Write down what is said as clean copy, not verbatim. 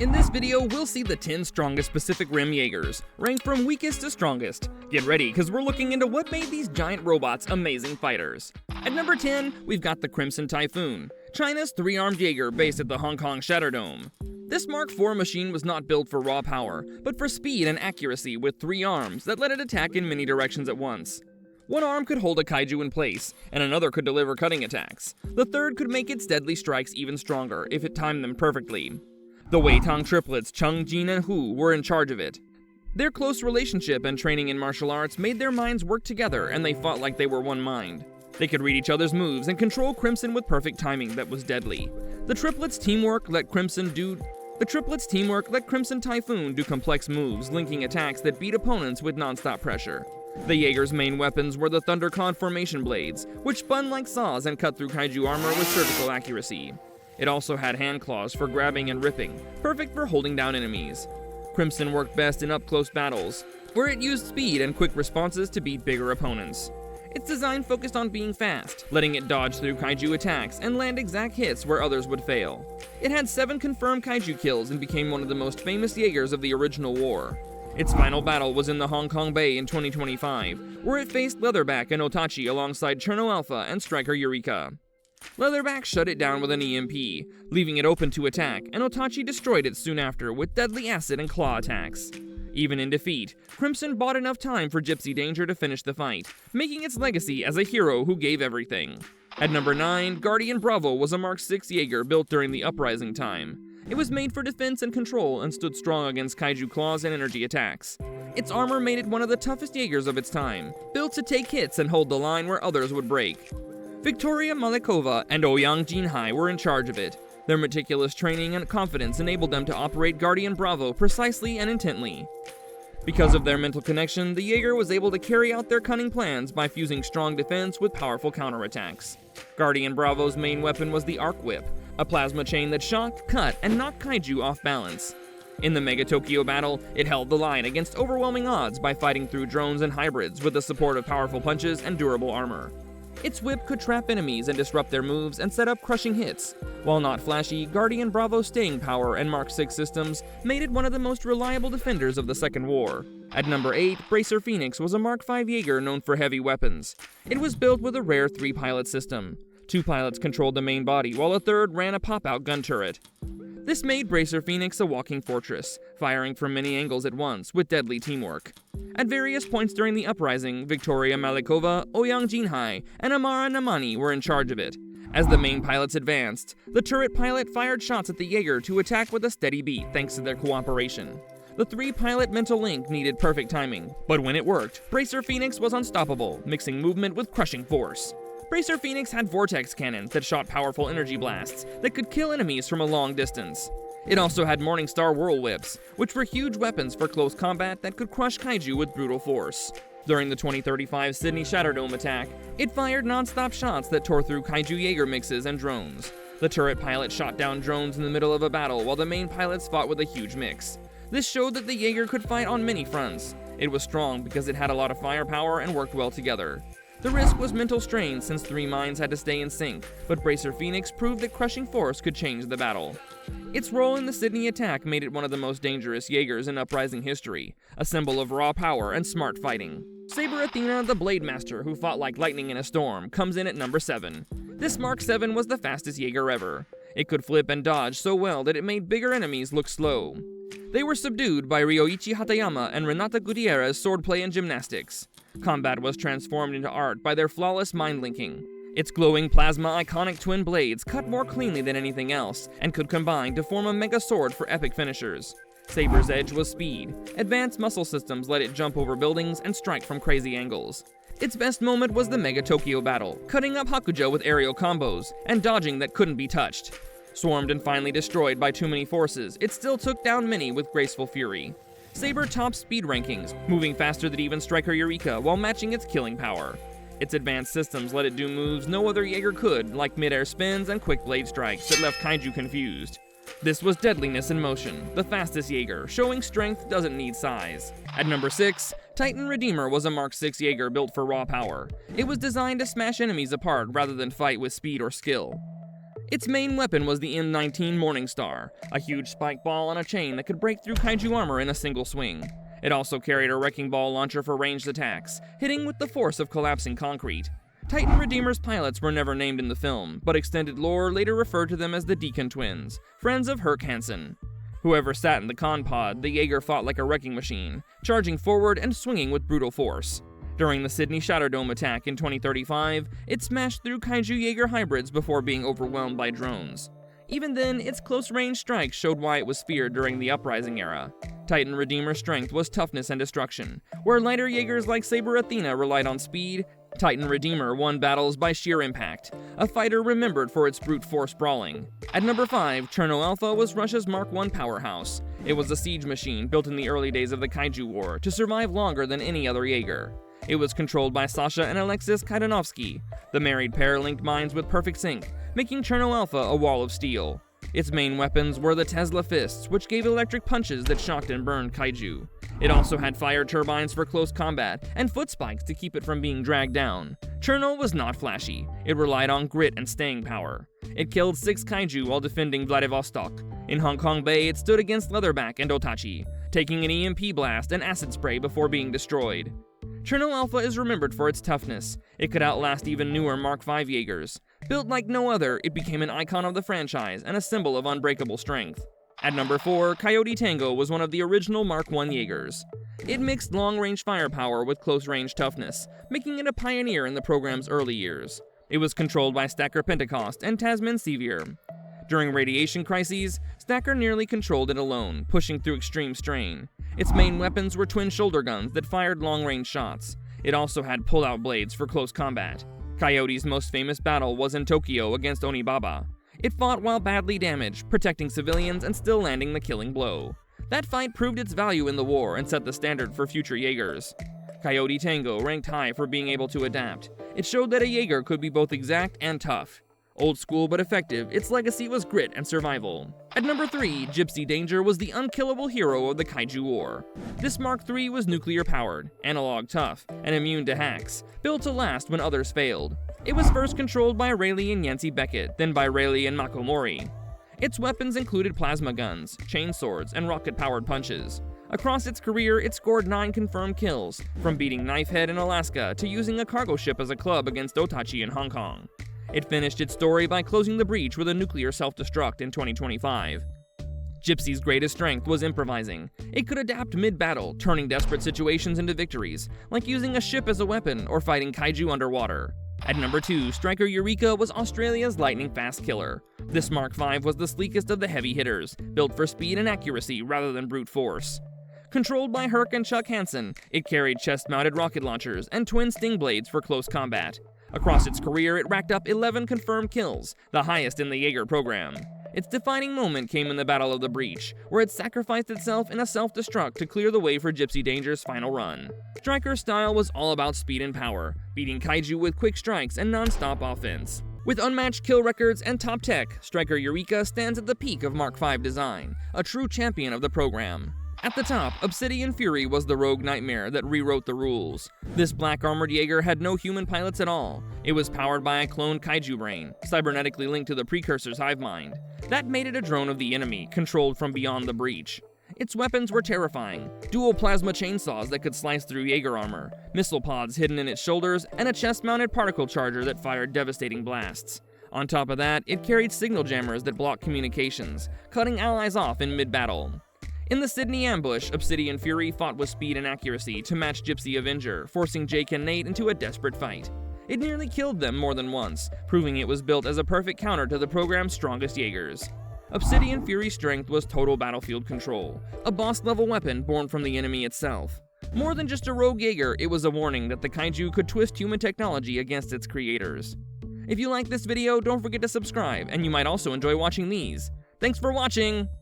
In this video, we'll see the 10 strongest Pacific Rim Jaegers, ranked from weakest to strongest. Get ready, cause we're looking into what made these giant robots amazing fighters. At number 10, we've got the Crimson Typhoon, China's 3-armed Jaeger based at the Hong Kong Shatterdome. This Mark IV machine was not built for raw power, but for speed and accuracy with 3 arms that let it attack in many directions at once. One arm could hold a kaiju in place, and another could deliver cutting attacks. The third could make its deadly strikes even stronger if it timed them perfectly. The Weitang triplets Cheng, Jin, and Hu were in charge of it. Their close relationship and training in martial arts made their minds work together, and they fought like they were one mind. They could read each other's moves and control Crimson with perfect timing that was deadly. The triplets' teamwork let Crimson Typhoon do complex moves, linking attacks that beat opponents with non-stop pressure. The Jaeger's main weapons were the ThunderCon formation blades, which spun like saws and cut through kaiju armor with surgical accuracy. It also had hand claws for grabbing and ripping, perfect for holding down enemies. Crimson worked best in up-close battles, where it used speed and quick responses to beat bigger opponents. Its design focused on being fast, letting it dodge through kaiju attacks and land exact hits where others would fail. It had 7 confirmed kaiju kills and became one of the most famous Jaegers of the original war. Its final battle was in the Hong Kong Bay in 2025, where it faced Leatherback and Otachi alongside Cherno Alpha and striker Eureka. Leatherback shut it down with an EMP, leaving it open to attack, and Otachi destroyed it soon after with deadly acid and claw attacks. Even in defeat, Crimson bought enough time for Gipsy Danger to finish the fight, making its legacy as a hero who gave everything. At number 9, Guardian Bravo was a Mark VI Jaeger built during the Uprising time. It was made for defense and control and stood strong against kaiju claws and energy attacks. Its armor made it one of the toughest Jaegers of its time, built to take hits and hold the line where others would break. Victoria Malekova and Ouyang Jinhai were in charge of it. Their meticulous training and confidence enabled them to operate Guardian Bravo precisely and intently. Because of their mental connection, the Jaeger was able to carry out their cunning plans by fusing strong defense with powerful counterattacks. Guardian Bravo's main weapon was the Arc Whip, a plasma chain that shocked, cut, and knocked kaiju off balance. In the Mega Tokyo battle, it held the line against overwhelming odds by fighting through drones and hybrids with the support of powerful punches and durable armor. Its whip could trap enemies and disrupt their moves and set up crushing hits. While not flashy, Guardian Bravo's staying power and Mark VI systems made it one of the most reliable defenders of the Second War. At number 8, Bracer Phoenix was a Mark V Jaeger known for heavy weapons. It was built with a rare 3-pilot system. 2 pilots controlled the main body, while a third ran a pop-out gun turret. This made Bracer Phoenix a walking fortress, firing from many angles at once with deadly teamwork. At various points during the Uprising, Victoria Malekova, Ouyang Jinhai, and Amara Namani were in charge of it. As the main pilots advanced, the turret pilot fired shots at the Jaeger to attack with a steady beat thanks to their cooperation. The 3-pilot mental link needed perfect timing, but when it worked, Bracer Phoenix was unstoppable, mixing movement with crushing force. Bracer Phoenix had vortex cannons that shot powerful energy blasts that could kill enemies from a long distance. It also had Morningstar Whirl Whips, which were huge weapons for close combat that could crush kaiju with brutal force. During the 2035 Sydney Shatterdome attack, it fired non-stop shots that tore through kaiju Jaeger mixes and drones. The turret pilot shot down drones in the middle of a battle while the main pilots fought with a huge mix. This showed that the Jaeger could fight on many fronts. It was strong because it had a lot of firepower and worked well together. The risk was mental strain since 3 minds had to stay in sync, but Bracer Phoenix proved that crushing force could change the battle. Its role in the Sydney attack made it one of the most dangerous Jaegers in Uprising history, a symbol of raw power and smart fighting. Saber Athena, the Blade Master who fought like lightning in a storm, comes in at number 7. This Mark VII was the fastest Jaeger ever. It could flip and dodge so well that it made bigger enemies look slow. They were subdued by Ryoichi Hatayama and Renata Gutierrez swordplay and gymnastics. Combat was transformed into art by their flawless mind-linking. Its glowing plasma iconic twin blades cut more cleanly than anything else, and could combine to form a mega sword for epic finishers. Saber's edge was speed. Advanced muscle systems let it jump over buildings and strike from crazy angles. Its best moment was the Mega Tokyo battle, cutting up Hakujo with aerial combos, and dodging that couldn't be touched. Swarmed and finally destroyed by too many forces, it still took down many with graceful fury. Saber topped speed rankings, moving faster than even striker Eureka while matching its killing power. Its advanced systems let it do moves no other Jaeger could, like mid-air spins and quick blade strikes that left kaiju confused. This was deadliness in motion, the fastest Jaeger, showing strength doesn't need size. At number 6, Titan Redeemer was a Mark VI Jaeger built for raw power. It was designed to smash enemies apart rather than fight with speed or skill. Its main weapon was the M19 Morningstar, a huge spike ball on a chain that could break through kaiju armor in a single swing. It also carried a wrecking ball launcher for ranged attacks, hitting with the force of collapsing concrete. Titan Redeemer's pilots were never named in the film, but extended lore later referred to them as the Deacon Twins, friends of Herc Hansen. Whoever sat in the con pod, the Jaeger fought like a wrecking machine, charging forward and swinging with brutal force. During the Sydney Shatterdome attack in 2035, it smashed through kaiju Jaeger hybrids before being overwhelmed by drones. Even then, its close-range strikes showed why it was feared during the Uprising era. Titan Redeemer's strength was toughness and destruction. Where lighter Jaegers like Saber Athena relied on speed, Titan Redeemer won battles by sheer impact, a fighter remembered for its brute force brawling. At number 5, Cherno Alpha was Russia's Mark I powerhouse. It was a siege machine built in the early days of the Kaiju War to survive longer than any other Jaeger. It was controlled by Sasha and Alexis Kaidanovsky. The married pair linked minds with perfect sync, making Cherno Alpha a wall of steel. Its main weapons were the Tesla fists, which gave electric punches that shocked and burned kaiju. It also had fire turbines for close combat, and foot spikes to keep it from being dragged down. Cherno was not flashy. It relied on grit and staying power. It killed 6 kaiju while defending Vladivostok. In Hong Kong Bay, it stood against Leatherback and Otachi, taking an EMP blast and acid spray before being destroyed. Cherno Alpha is remembered for its toughness. It could outlast even newer Mark V Jaegers. Built like no other, it became an icon of the franchise and a symbol of unbreakable strength. At number 4, Coyote Tango was one of the original Mark I Jaegers. It mixed long-range firepower with close-range toughness, making it a pioneer in the program's early years. It was controlled by Stacker Pentecost and Tasman Sevier. During radiation crises, Stacker nearly controlled it alone, pushing through extreme strain. Its main weapons were twin shoulder guns that fired long-range shots. It also had pull-out blades for close combat. Coyote's most famous battle was in Tokyo against Onibaba. It fought while badly damaged, protecting civilians and still landing the killing blow. That fight proved its value in the war and set the standard for future Jaegers. Coyote Tango ranked high for being able to adapt. It showed that a Jaeger could be both exact and tough. Old school but effective, its legacy was grit and survival. At number 3, Gipsy Danger was the unkillable hero of the Kaiju War. This Mark III was nuclear-powered, analog tough, and immune to hacks, built to last when others failed. It was first controlled by Rayleigh and Yancey Beckett, then by Rayleigh and Makomori. Its weapons included plasma guns, chain swords, and rocket-powered punches. Across its career, it scored 9 confirmed kills, from beating Knifehead in Alaska to using a cargo ship as a club against Otachi in Hong Kong. It finished its story by closing the breach with a nuclear self-destruct in 2025. Gipsy's greatest strength was improvising. It could adapt mid-battle, turning desperate situations into victories, like using a ship as a weapon or fighting kaiju underwater. At number 2, Striker Eureka was Australia's lightning-fast killer. This Mark V was the sleekest of the heavy hitters, built for speed and accuracy rather than brute force. Controlled by Herc and Chuck Hansen, it carried chest-mounted rocket launchers and twin sting blades for close combat. Across its career, it racked up 11 confirmed kills, the highest in the Jaeger program. Its defining moment came in the Battle of the Breach, where it sacrificed itself in a self-destruct to clear the way for Gipsy Danger's final run. Striker's style was all about speed and power, beating kaiju with quick strikes and non-stop offense. With unmatched kill records and top tech, Striker Eureka stands at the peak of Mark V design, a true champion of the program. At the top, Obsidian Fury was the rogue nightmare that rewrote the rules. This black armored Jaeger had no human pilots at all. It was powered by a cloned kaiju brain, cybernetically linked to the precursor's hive mind. That made it a drone of the enemy, controlled from beyond the breach. Its weapons were terrifying: dual plasma chainsaws that could slice through Jaeger armor, missile pods hidden in its shoulders, and a chest-mounted particle charger that fired devastating blasts. On top of that, it carried signal jammers that blocked communications, cutting allies off in mid-battle. In the Sydney ambush, Obsidian Fury fought with speed and accuracy to match Gipsy Avenger, forcing Jake and Nate into a desperate fight. It nearly killed them more than once, proving it was built as a perfect counter to the program's strongest Jaegers. Obsidian Fury's strength was total battlefield control, a boss-level weapon born from the enemy itself. More than just a rogue Jaeger, it was a warning that the kaiju could twist human technology against its creators. If you like this video, don't forget to subscribe, and you might also enjoy watching these. Thanks for watching!